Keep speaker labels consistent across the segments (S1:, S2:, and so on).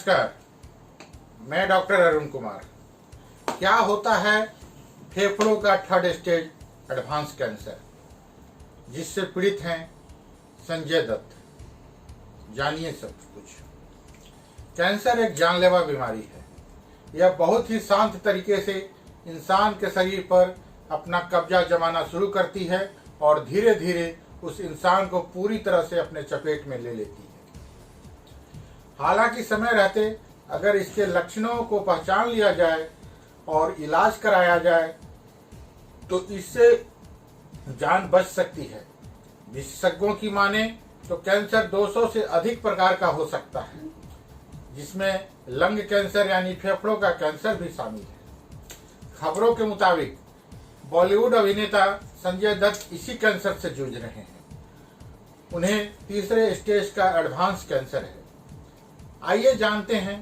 S1: नमस्कार, मैं डॉक्टर अरुण कुमार। क्या होता है फेफड़ों का थर्ड स्टेज एडवांस कैंसर, जिससे पीड़ित हैं संजय दत्त। जानिए सब कुछ। कैंसर एक जानलेवा बीमारी है। यह बहुत ही शांत तरीके से इंसान के शरीर पर अपना कब्जा जमाना शुरू करती है और धीरे धीरे उस इंसान को पूरी तरह से अपने चपेट में ले लेती है। हालांकि समय रहते अगर इसके लक्षणों को पहचान लिया जाए और इलाज कराया जाए तो इससे जान बच सकती है। विशेषज्ञों की माने तो कैंसर 200 से अधिक प्रकार का हो सकता है, जिसमें लंग कैंसर यानी फेफड़ों का कैंसर भी शामिल है। खबरों के मुताबिक बॉलीवुड अभिनेता संजय दत्त इसी कैंसर से जूझ रहे हैं। उन्हें तीसरे स्टेज का एडवांस कैंसर है। आइए जानते हैं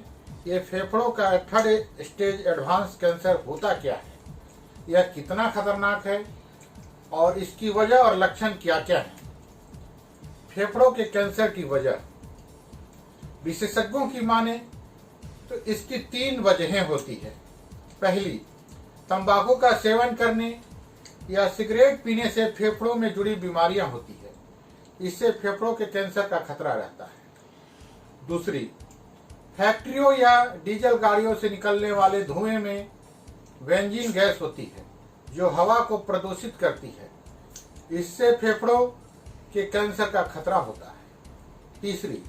S1: ये फेफड़ों का थर्ड स्टेज एडवांस कैंसर होता क्या है, यह कितना खतरनाक है और इसकी वजह और लक्षण क्या क्या है। फेफड़ों के कैंसर की वजह विशेषज्ञों की माने तो इसकी 3 वजहें होती है। पहली, तंबाकू का सेवन करने या सिगरेट पीने से फेफड़ों में जुड़ी बीमारियां होती है। इससे फेफड़ों के कैंसर का खतरा रहता है। दूसरी, फैक्ट्रियों या डीजल गाड़ियों से निकलने वाले धुएं में बेंजीन गैस होती है, जो हवा को प्रदूषित करती है। इससे फेफड़ों के कैंसर का खतरा होता है। तीसरी,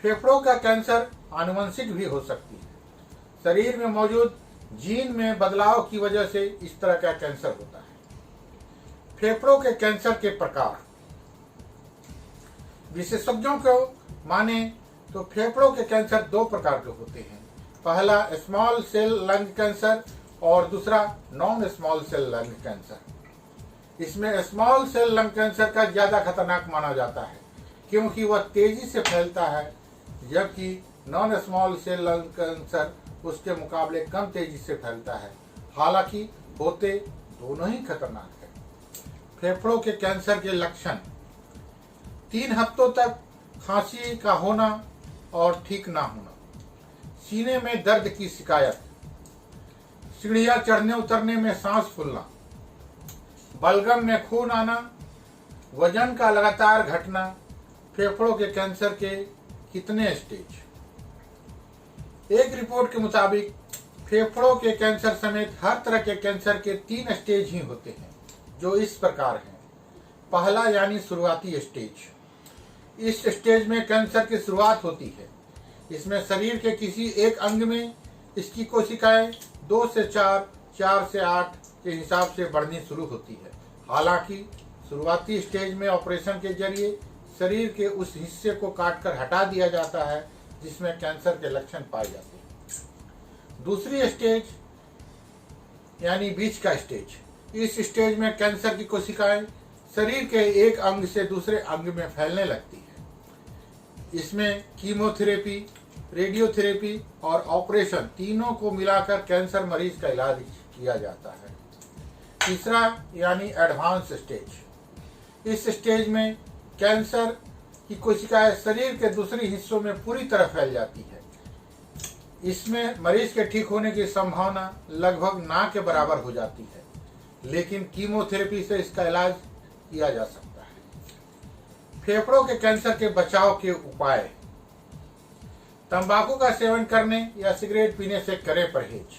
S1: फेफड़ों का कैंसर आनुवंशिक भी हो सकती है। शरीर में मौजूद जीन में बदलाव की वजह से इस तरह का कैंसर होता है। फेफड़ों के कैंसर के प्रकार विशेषज्ञों को माने तो फेफड़ों के कैंसर 2 प्रकार के होते हैं। पहला स्मॉल सेल लंग कैंसर और दूसरा non small cell lung cancer. इसमें स्मॉल सेल लंग कैंसर का ज्यादा खतरनाक माना जाता है, क्योंकि वह तेजी से फैलता है, जबकि non small cell lung cancer उसके मुकाबले कम तेजी से फैलता है। हालांकि होते दोनों ही खतरनाक है। फेफड़ों के कैंसर के लक्षण: 3 हफ्तों तक खांसी का होना और ठीक ना होना, सीने में दर्द की शिकायत, सीढ़ियां चढ़ने उतरने में सांस फूलना, बलगम में खून आना, वजन का लगातार घटना। फेफड़ों के कैंसर के कितने स्टेज? एक रिपोर्ट के मुताबिक फेफड़ों के कैंसर समेत हर तरह के कैंसर के 3 स्टेज ही होते हैं, जो इस प्रकार हैं। पहला यानी शुरुआती स्टेज। इस स्टेज में कैंसर की शुरुआत होती है। इसमें शरीर के किसी एक अंग में इसकी कोशिकाएं 2 से 4, 4 से 8 के हिसाब से बढ़नी शुरू होती है। हालांकि शुरुआती स्टेज में ऑपरेशन के जरिए शरीर के उस हिस्से को काटकर हटा दिया जाता है जिसमें कैंसर के लक्षण पाए जाते हैं। दूसरी स्टेज यानी बीच का स्टेज। इस स्टेज में कैंसर की कोशिकाएं शरीर के एक अंग से दूसरे अंग में फैलने लगती है। इसमें कीमोथेरेपी, रेडियोथेरेपी और ऑपरेशन तीनों को मिलाकर कैंसर मरीज का इलाज किया जाता है। तीसरा यानी एडवांस स्टेज। इस स्टेज में कैंसर की कोशिकाएं शरीर के दूसरे हिस्सों में पूरी तरह फैल जाती है। इसमें मरीज के ठीक होने की संभावना लगभग ना के बराबर हो जाती है, लेकिन कीमोथेरेपी से इसका इलाज किया जा सकता है। फेफड़ों के कैंसर के बचाव के उपाय: तंबाकू का सेवन करने या सिगरेट पीने से करें परहेज।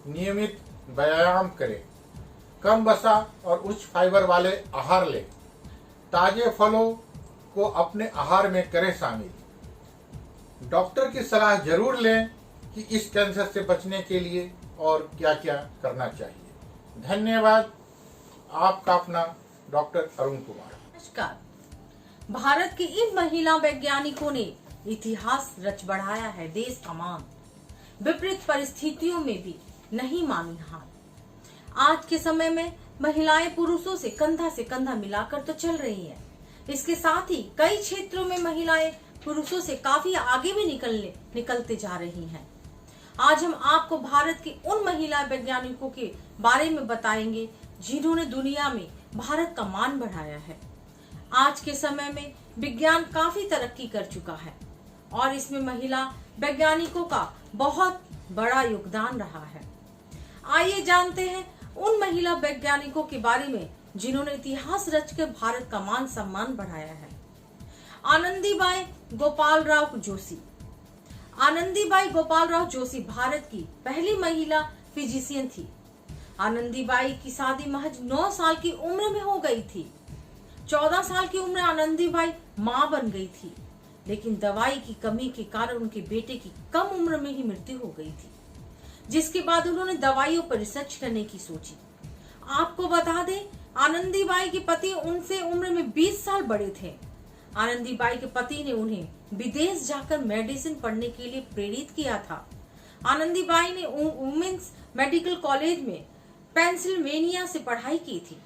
S1: नियमित व्यायाम करें। कम वसा और उच्च फाइबर वाले आहार लें। ताजे फलों को अपने आहार में करें शामिल। डॉक्टर की सलाह जरूर लें कि इस कैंसर से बचने के लिए और क्या क्या करना चाहिए। धन्यवाद। आपका अपना डॉक्टर अरुण कुमार।
S2: नमस्कार। भारत की इन महिला वैज्ञानिकों ने इतिहास रच बढ़ाया है। देश का मान विपरीत परिस्थितियों में भी नहीं मानी हार। आज के समय में महिलाएं पुरुषों से कंधा मिलाकर तो चल रही हैं। इसके साथ ही कई क्षेत्रों में महिलाएं पुरुषों से काफी आगे भी निकलते जा रही हैं। आज हम आपको भारत की उन महिला वैज्ञानिकों के बारे में बताएंगे जिन्होंने दुनिया में भारत का मान बढ़ाया है। आज के समय में विज्ञान काफी तरक्की कर चुका है। और इसमें महिला वैज्ञानिकों का बहुत बड़ा योगदान रहा है। आइए जानते हैं उन महिला वैज्ञानिकों के बारे में जिन्होंने इतिहास रचकर भारत का मान सम्मान बढ़ाया है। आनंदीबाई गोपालराव जोशी। आनंदीबाई गोपालराव जोशी भारत की पहली महिला फिजिशियन थी। आनंदीबाई की शादी महज 9 साल की उम्र में हो गई थी। 14 साल की उम्र आनंदीबाई मां बन गई थी, लेकिन दवाई की कमी के कारण उनके बेटे की कम उम्र में ही मृत्यु हो गई थी, जिसके बाद उन्होंने दवाइयों पर रिसर्च करने की सोची। आपको बता दें, आनंदीबाई के पति उनसे उम्र में 20 साल बड़े थे। आनंदीबाई के पति ने उन्हें विदेश जाकर मेडिसिन पढ़ने के लिए प्रेरित किया था। आनंदीबाई ने वुमेन्स मेडिकल कॉलेज में पेंसिल्वेनिया से पढ़ाई की थी।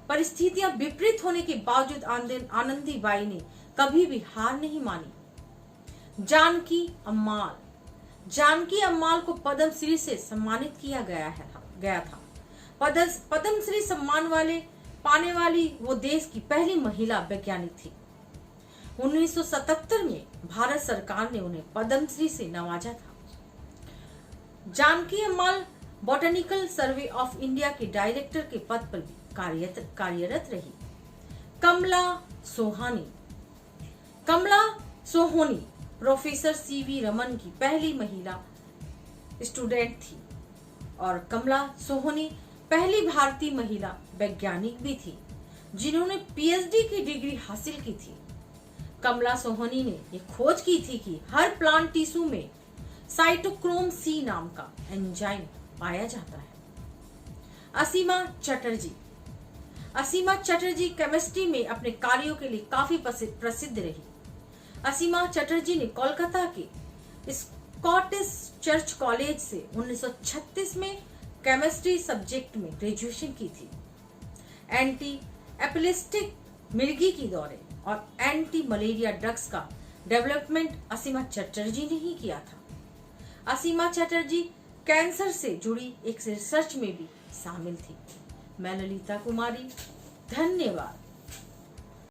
S2: परिस्थितियां विपरीत होने के बावजूद आनंदीबाई ने कभी भी हार नहीं मानी। जानकी अम्माल। जानकी अम्माल को पद्मश्री से सम्मानित किया गया था। पद्मश्री सम्मान पाने वाली वो देश की पहली महिला वैज्ञानिक थी। 1977 में भारत सरकार ने उन्हें पद्मश्री से नवाजा था। Janaki Ammal Botanical Survey of India के डायरेक्टर के पद पर भी कार्यरत रही। कमला सोहोनी प्रोफेसर सीवी रमन की पहली महिला स्टूडेंट थी और कमला सोहोनी पहली भारतीय महिला वैज्ञानिक भी थी जिन्होंने पीएचडी की डिग्री हासिल की थी। कमला सोहोनी ने यह खोज की थी कि हर प्लांट टिश्यू में साइटोक्रोम सी नाम का एंजाइम पाया जाता है। असीमा चटर्जी। असीमा चटर्जी केमिस्ट्री में अपने कार्यों के लिए काफी प्रसिद्ध रही। असीमा चटर्जी ने कोलकाता के स्कॉटिश चर्च कॉलेज से 1936 में केमिस्ट्री सब्जेक्ट में ग्रेजुएशन की थी। एंटी एपिलेप्टिक मिर्गी की दौरे और एंटी मलेरिया ड्रग्स का डेवलपमेंट असीमा चटर्जी ने ही किया था। असीमा चटर्जी कैंसर से जुड़ी एक रिसर्च में भी शामिल थी। मैं ललिता कुमारी, धन्यवाद।